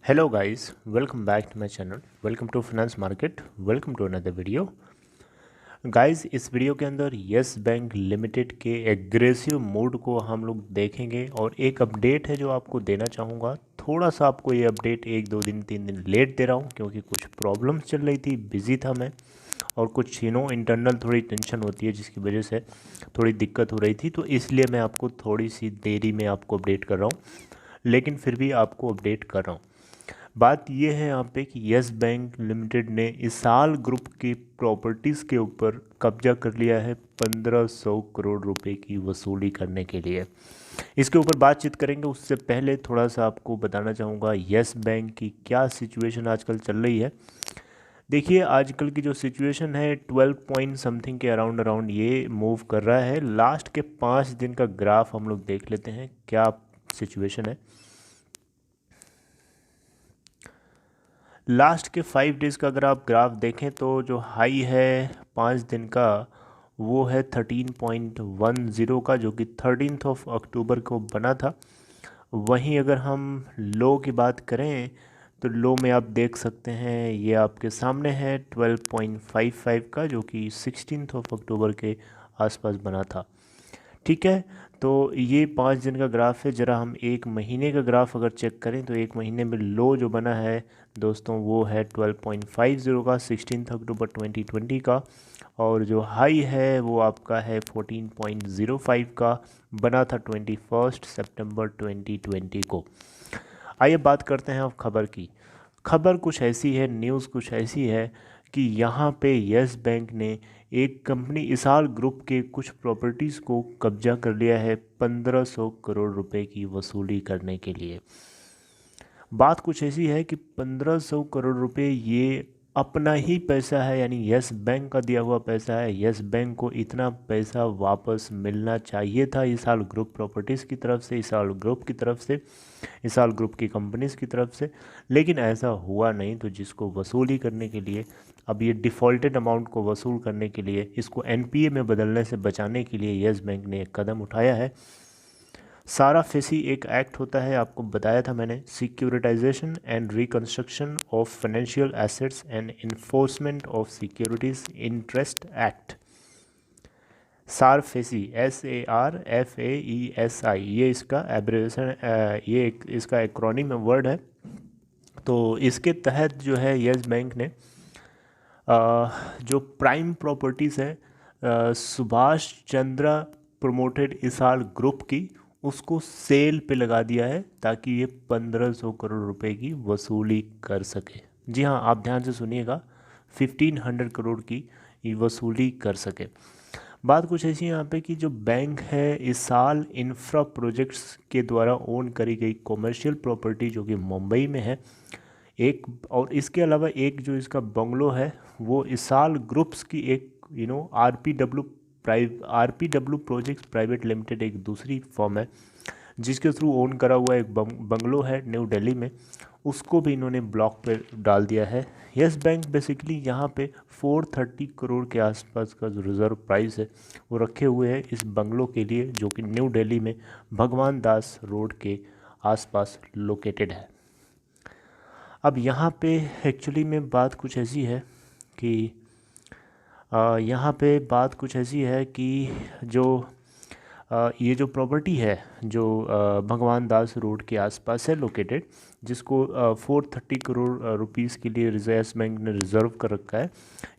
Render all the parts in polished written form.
Hello guys, welcome back to my channel. Welcome to Finance Market. Welcome to another video. Guys इस video के अंदर yes bank limited के aggressive mood को हम लोग देखेंगे और एक अपडेट है जो आपको देना चाहूँगा। थोड़ा सा आपको ये अपडेट 1 2 दिन 3 दिन लेट दे रहा हूँ क्योंकि कुछ प्रॉब्लम्स चल रही थी, बिजी था मैं और कुछ इंटरनल थोड़ी टेंशन होती है जिसकी वजह से थोड़ी दिक्कत हो रही थी, तो इसलिए मैं आपको थोड़ी सी देरी में आपको अपडेट कर रहा हूँ, लेकिन फिर भी आपको अपडेट कर रहा हूँ। बात यह है यहाँ पे कि यस बैंक लिमिटेड ने इसाल ग्रुप की प्रॉपर्टीज़ के ऊपर कब्जा कर लिया है 1500 करोड़ रुपए की वसूली करने के लिए। इसके ऊपर बातचीत करेंगे, उससे पहले थोड़ा सा आपको बताना चाहूँगा यस बैंक की क्या सिचुएशन आजकल चल रही है। देखिए आजकल की जो सिचुएशन है 12 पॉइंट समथिंग के अराउंड अराउंड ये मूव कर रहा है। लास्ट के 5 दिन का ग्राफ हम लोग देख लेते हैं क्या सिचुएशन है। लास्ट के 5 डेज़ का अगर आप ग्राफ देखें तो जो हाई है 5 दिन का वो है 13.10 का, जो कि 13 अक्टूबर को बना था। वहीं अगर हम लो की बात करें तो लो में आप देख सकते हैं ये आपके सामने है 12.55 का, जो कि 16 अक्टूबर के आसपास बना था। ठीक है, तो ये 5 दिन का ग्राफ है। ज़रा हम एक महीने का ग्राफ अगर चेक करें तो एक महीने में लो जो बना है दोस्तों वो है 12.50 का 16 अक्टूबर 2020 का, और जो हाई है वो आपका है 14.05 का, बना था 21 सितंबर 2020 को। आइए बात करते हैं अब खबर की। खबर कुछ ऐसी है, न्यूज़ कुछ ऐसी है कि यहाँ पे यस बैंक ने एक कंपनी इसाल ग्रुप के कुछ प्रॉपर्टीज़ को कब्जा कर लिया है 1500 करोड़ रुपए की वसूली करने के लिए। बात कुछ ऐसी है कि 1500 करोड़ रुपए ये अपना ही पैसा है, यानी यस बैंक का दिया हुआ पैसा है। यस बैंक को इतना पैसा वापस मिलना चाहिए था इसाल ग्रुप प्रॉपर्टीज़ की तरफ से, इसाल ग्रुप की तरफ से, इसाल ग्रुप की कंपनीज़ की तरफ से, लेकिन ऐसा हुआ नहीं। तो जिसको वसूली करने के लिए, अब ये डिफ़ॉल्टेड अमाउंट को वसूल करने के लिए, इसको एनपीए में बदलने से बचाने के लिए यस बैंक ने एक कदम उठाया है। सारा फेसी एक एक्ट होता है, आपको बताया था मैंने, securitisation and reconstruction of financial assets and enforcement of securities interest act, SARFAESI, SARFAESI, ये इसका एब्रेविएशन, इसका एक्रोनिम वर्ड है। तो इसके तहत जो है यस बैंक ने जो प्राइम प्रॉपर्टीज़ है सुभाष चंद्रा प्रमोटेड इसाल ग्रुप की, उसको सेल पे लगा दिया है ताकि ये 1500 करोड़ रुपए की वसूली कर सके। जी हाँ, आप ध्यान से सुनिएगा, 1500 करोड़ की ये वसूली कर सके। बात कुछ ऐसी है यहाँ पे कि जो बैंक है इसाल इंफ्रा प्रोजेक्ट्स के द्वारा ओन करी गई कॉमर्शियल प्रॉपर्टी जो कि मुंबई में है एक, और इसके अलावा एक जो इसका बंगलो है वो इसाल ग्रुप्स की एक आरपीडब्ल्यू प्रोजेक्ट्स प्राइवेट लिमिटेड एक दूसरी फर्म है जिसके थ्रू ओन करा हुआ एक बंगलो है न्यू दिल्ली में, उसको भी इन्होंने ब्लॉक पे डाल दिया है। यस बैंक बेसिकली यहाँ पे 430 करोड़ के आसपास का जो रिज़र्व प्राइस है वो रखे हुए है इस बंगलो के लिए, जो कि न्यू दिल्ली में भगवान दास रोड के आसपास लोकेटेड है। अब यहाँ पे एक्चुअली में बात कुछ ऐसी है कि यहाँ पे बात कुछ ऐसी है कि जो ये जो प्रॉपर्टी है जो भगवान दास रोड के आसपास है लोकेटेड, जिसको 430 करोड़ रुपीस के लिए रिजर्व बैंक ने रिज़र्व कर रखा है।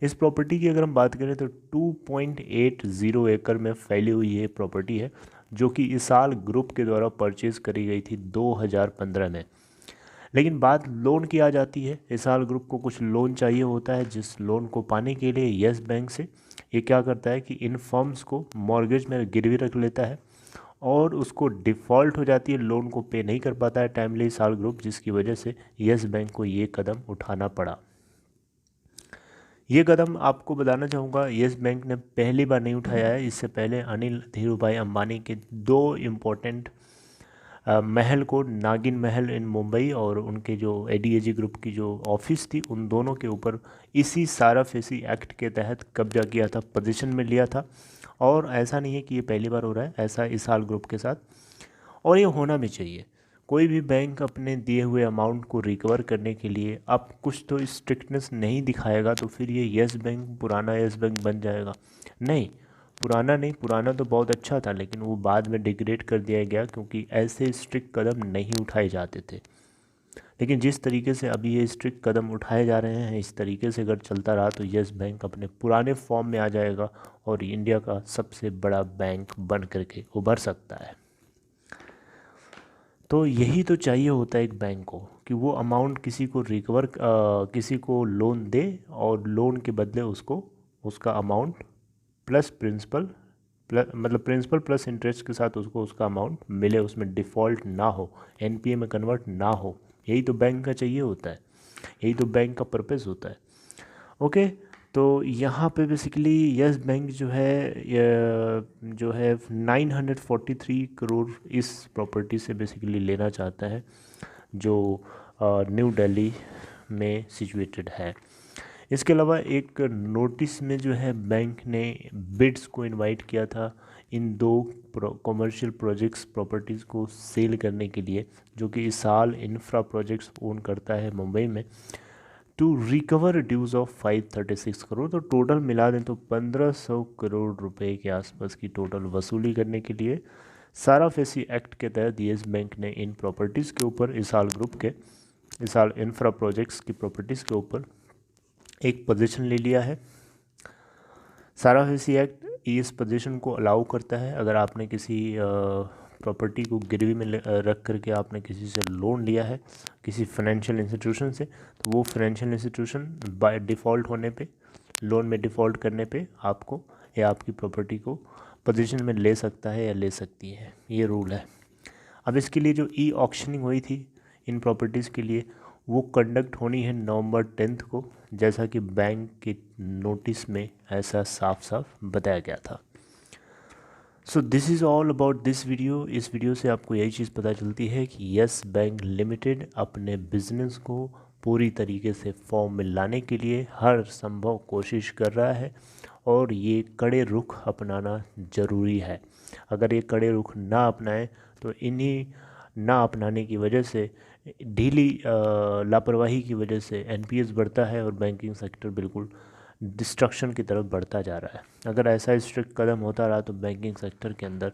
इस प्रॉपर्टी की अगर हम बात करें तो 2.80 एकड़ में फैली हुई ये प्रॉपर्टी है, जो कि इसाल ग्रुप के द्वारा परचेज़ करी गई थी 2015 में। लेकिन बात लोन की आ जाती है, इसाल ग्रुप को कुछ लोन चाहिए होता है, जिस लोन को पाने के लिए यस बैंक से ये क्या करता है कि इन फर्म्स को मॉर्गेज में गिरवी रख लेता है और उसको डिफ़ॉल्ट हो जाती है, लोन को पे नहीं कर पाता है टाइमली इसाल ग्रुप, जिसकी वजह से यस बैंक को ये कदम उठाना पड़ा। ये कदम आपको बताना चाहूँगा यस बैंक ने पहली बार नहीं उठाया है। इससे पहले अनिल धीरूभाई अंबानी के 2 इम्पोर्टेंट महल को, नागिन महल इन मुंबई और उनके जो एडीएजी ग्रुप की जो ऑफिस थी, उन दोनों के ऊपर इसी सारा फेसी एक्ट के तहत कब्जा किया था, पोजीशन में लिया था। और ऐसा नहीं है कि ये पहली बार हो रहा है ऐसा इसाल ग्रुप के साथ, और ये होना भी चाहिए। कोई भी बैंक अपने दिए हुए अमाउंट को रिकवर करने के लिए अब कुछ तो स्ट्रिक्टनेस नहीं दिखाएगा तो फिर ये यस बैंक पुराना यस बैंक बन जाएगा। नहीं, पुराना नहीं, पुराना तो बहुत अच्छा था, लेकिन वो बाद में डिग्रेड कर दिया गया क्योंकि ऐसे स्ट्रिक्ट कदम नहीं उठाए जाते थे। लेकिन जिस तरीके से अभी ये स्ट्रिक्ट कदम उठाए जा रहे हैं, इस तरीके से अगर चलता रहा तो यस बैंक अपने पुराने फॉर्म में आ जाएगा और इंडिया का सबसे बड़ा बैंक बन करके उभर सकता है। तो यही तो चाहिए होता है एक बैंक को, कि वो अमाउंट किसी को रिकवर किसी को लोन दे और लोन के बदले उसको उसका अमाउंट प्लस प्रिंसिपल प्लस मतलब प्रिंसिपल प्लस इंटरेस्ट के साथ उसको उसका अमाउंट मिले, उसमें डिफ़ॉल्ट ना हो, एनपीए में कन्वर्ट ना हो। यही तो बैंक का चाहिए होता है, यही तो बैंक का पर्पस होता है। ओके, तो यहाँ पे बेसिकली यस बैंक जो है 943 करोड़ इस प्रॉपर्टी से बेसिकली लेना चाहता है, जो न्यू दिल्ली में सिचुएटेड है। इसके अलावा एक नोटिस में जो है बैंक ने बिड्स को इनवाइट किया था इन 2 कॉमर्शियल प्रोजेक्ट्स प्रॉपर्टीज़ को सेल करने के लिए, जो कि इस साल इंफ्रा प्रोजेक्ट्स ओन करता है मुंबई में, to recover dues of 536 crore. तो टोटल मिला दें तो 1500 करोड़ रुपए के आसपास की टोटल वसूली करने के लिए सारा फेसी एक्ट के तहत येस बैंक ने इन प्रॉपर्टीज़ के ऊपर, इसाल ग्रुप के, इसाल इंफ्रा प्रोजेक्ट्स की प्रॉपर्टीज़ के ऊपर एक पोजीशन ले लिया है। सारा फेसी एक्ट इस पोजीशन को अलाउ करता है, अगर आपने किसी प्रॉपर्टी को गिरवी में रख करके आपने किसी से लोन लिया है, किसी फाइनेंशियल इंस्टीट्यूशन से, तो वो फाइनेंशियल इंस्टीट्यूशन बाय डिफ़ॉल्ट होने पे, लोन में डिफ़ॉल्ट करने पे आपको या आपकी प्रॉपर्टी को पोजीशन में ले सकता है या ले सकती है, ये रूल है। अब इसके लिए जो ई ऑक्शनिंग हुई थी इन प्रॉपर्टीज़ के लिए, वो कंडक्ट होनी है नवंबर 10 को, जैसा कि बैंक के नोटिस में ऐसा साफ साफ बताया गया था। So this is all about this video. इस वीडियो से आपको यही चीज़ पता चलती है कि यस बैंक लिमिटेड अपने बिजनेस को पूरी तरीके से फॉर्म में लाने के लिए हर संभव कोशिश कर रहा है और ये कड़े रुख अपनाना ज़रूरी है। अगर ये कड़े रुख ना अपनाएं तो इन्हीं ना अपनाने की वजह से, ढीली लापरवाही की वजह से एनपीएस बढ़ता है और बैंकिंग सेक्टर बिल्कुल डिस्ट्रक्शन की तरफ बढ़ता जा रहा है। अगर ऐसा स्ट्रिक्ट कदम होता रहा तो बैंकिंग सेक्टर के अंदर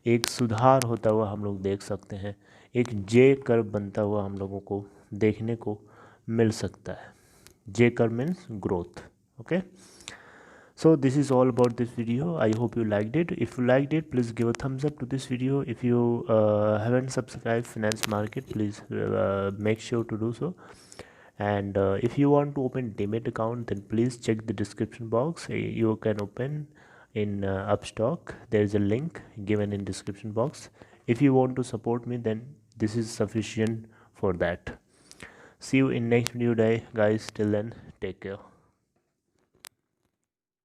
एक सुधार होता हुआ हम लोग देख सकते हैं, एक जे कर्व बनता हुआ हम लोगों को देखने को मिल सकता है। J curve means growth. Okay, so this is all about this video. I hope you liked it. If you liked it, please give a thumbs up to this video. If you haven't subscribed Finance Market, please make sure to do so. And if you want to open Demat account, then please check the description box. You can open in Upstock. There is a link given in description box. If you want to support me, then this is sufficient for that. See you in next video, guys. Till then, take care.